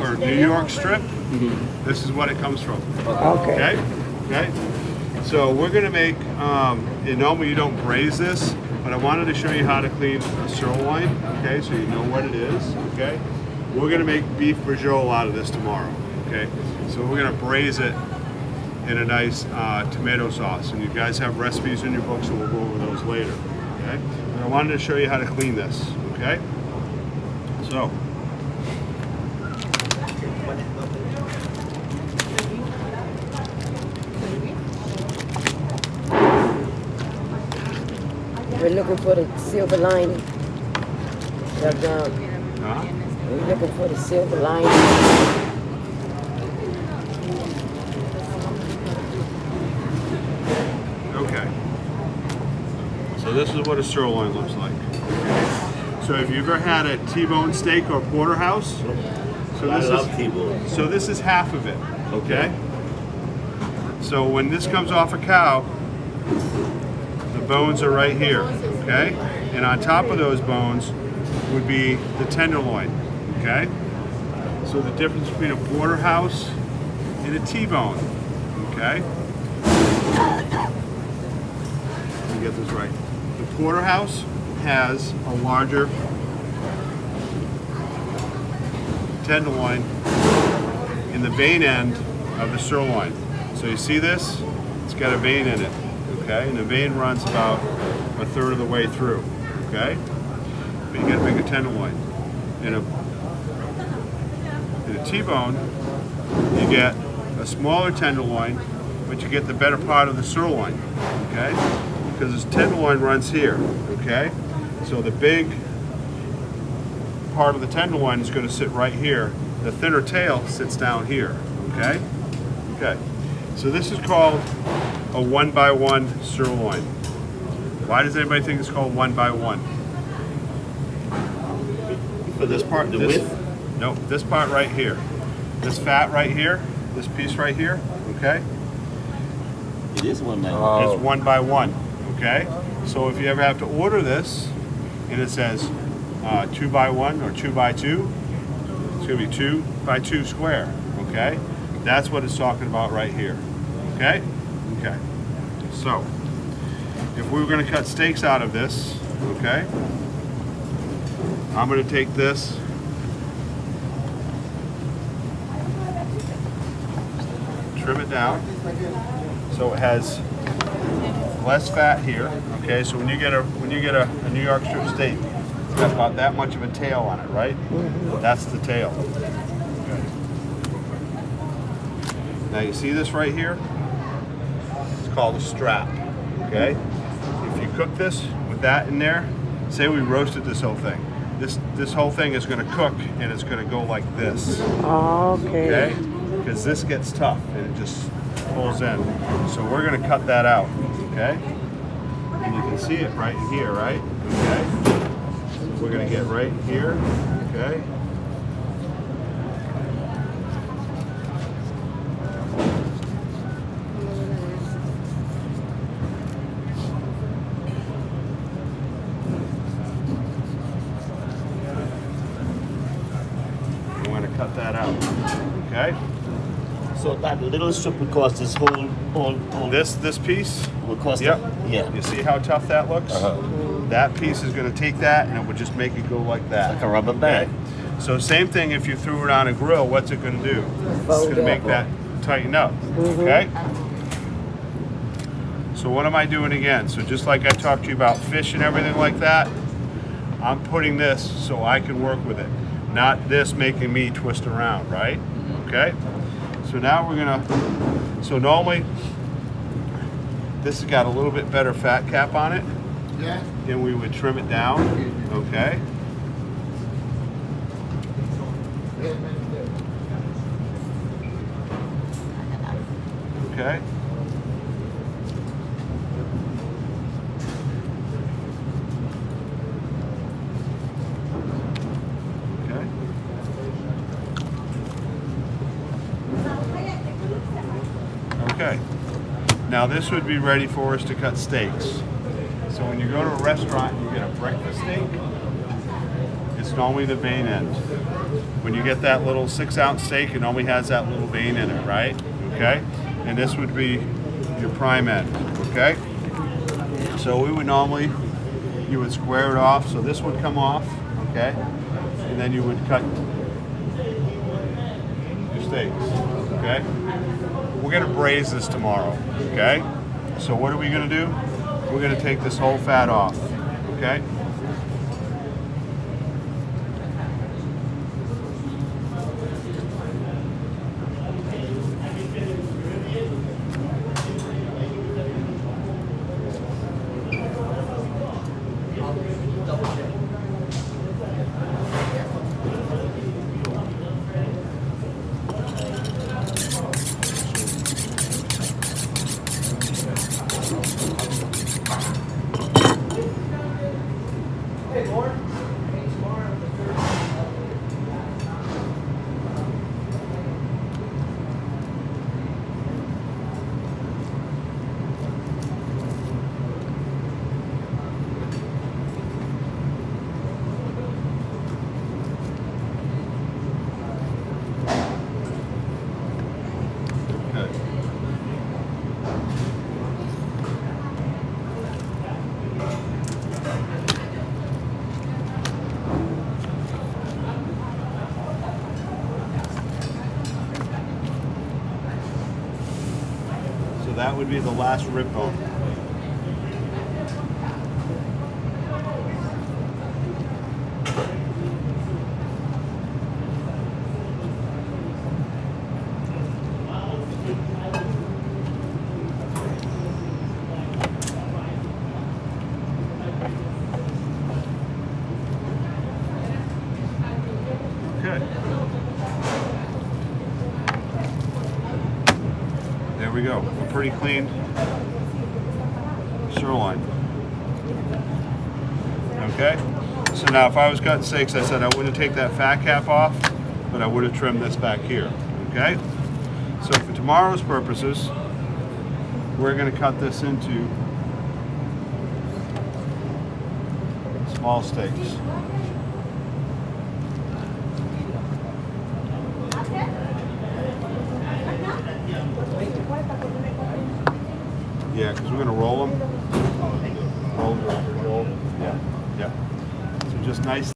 or New York strip, this is what it comes from. Okay. Okay. So we're gonna make. Normally you don't braise this, but I wanted to show you how to clean a sirloin. Okay, so you know what it is. Okay. We're gonna make beef brajol out of this tomorrow. Okay. So we're gonna braise it in a nice tomato sauce, and you guys have recipes in your books, and we'll go over those later. Okay. But I wanted to show you how to clean this. Okay. So. We're looking for the silver lining. We're looking for the silver lining. Okay. So this is what a sirloin looks like. So if you've ever had a T-bone steak or porterhouse, so I this love is T-bone. so this is half of it. Okay. So when this comes off a cow, the bones are right here. Okay. And on top of those bones would be the tenderloin. Okay. So the difference between a porterhouse and a T-bone. Okay. Let me get this right. The porterhouse has a larger tenderloin in the vein end of the sirloin. So you see this? It's got a vein in it, okay? And the vein runs about a third of the way through, okay? But you get a bigger tenderloin. In a T-bone, you get a smaller tenderloin, but you get the better part of the sirloin, okay? Because this tenderloin runs here, okay? So the big part of the tenderloin is going to sit right here. The thinner tail sits down here, okay? Okay. So this is called a 1x1 sirloin. Why does anybody think it's called 1x1? For this part, the width? No, this part right here. This fat right here, this piece right here, okay? It is 1x1. It's 1x1, okay? So if you ever have to order this, and it says 2x1 or 2x2, it's gonna be 2x2 square, okay? That's what it's talking about right here, okay? Okay. So, if we were gonna cut steaks out of this, okay? I'm gonna take this, trim it down, so it has less fat here, okay? So when you get a New York strip steak, it's got about that much of a tail on it, right? That's the tail. Okay. Now you see this right here? It's called a strap, okay? If you cook this with that in there, say we roasted this whole thing. This whole thing is gonna cook and it's gonna go like this. Okay. Because this gets tough and it just pulls in. So we're gonna cut that out, okay? And you can see it right here, right? Okay. So we're gonna get right here, okay? We're gonna cut that out, okay? So that little strip would cost this whole This piece, would cost yep. Yeah. You see how tough that looks? That piece is going to take that and it would just make it go like that. Like a rubber band. Okay? So same thing if you threw it on a grill, what's it going to do? It's going to make that tighten up, okay? So what am I doing again? So just like I talked to you about fish and everything like that, I'm putting this so I can work with it. Not this making me twist around, right? Okay? So now we're gonna, so normally, this has got a little bit better fat cap on it. Yeah. And we would trim it down, okay? Okay. Okay. Okay. Now this would be ready for us to cut steaks. So when you go to a restaurant and you get a breakfast steak, it's normally the vein end. When you get that little 6-ounce steak, it only has that little vein in it, right? Okay? And this would be your prime end, okay? So we would normally, you would square it off, so this would come off, okay? And then you would cut your steaks, okay? We're gonna braise this tomorrow, okay? So what are we gonna do? We're gonna take this whole fat off, okay? So that would be the last rib bone. Okay. There we go. A pretty clean sirloin. Okay? So now if I was cutting steaks, I said I wouldn't take that fat cap off, but I would have trimmed this back here. Okay? So for tomorrow's purposes, we're going to cut this into small steaks. Yeah, because we're going to roll them. Roll. Yeah. Yeah. So just nice.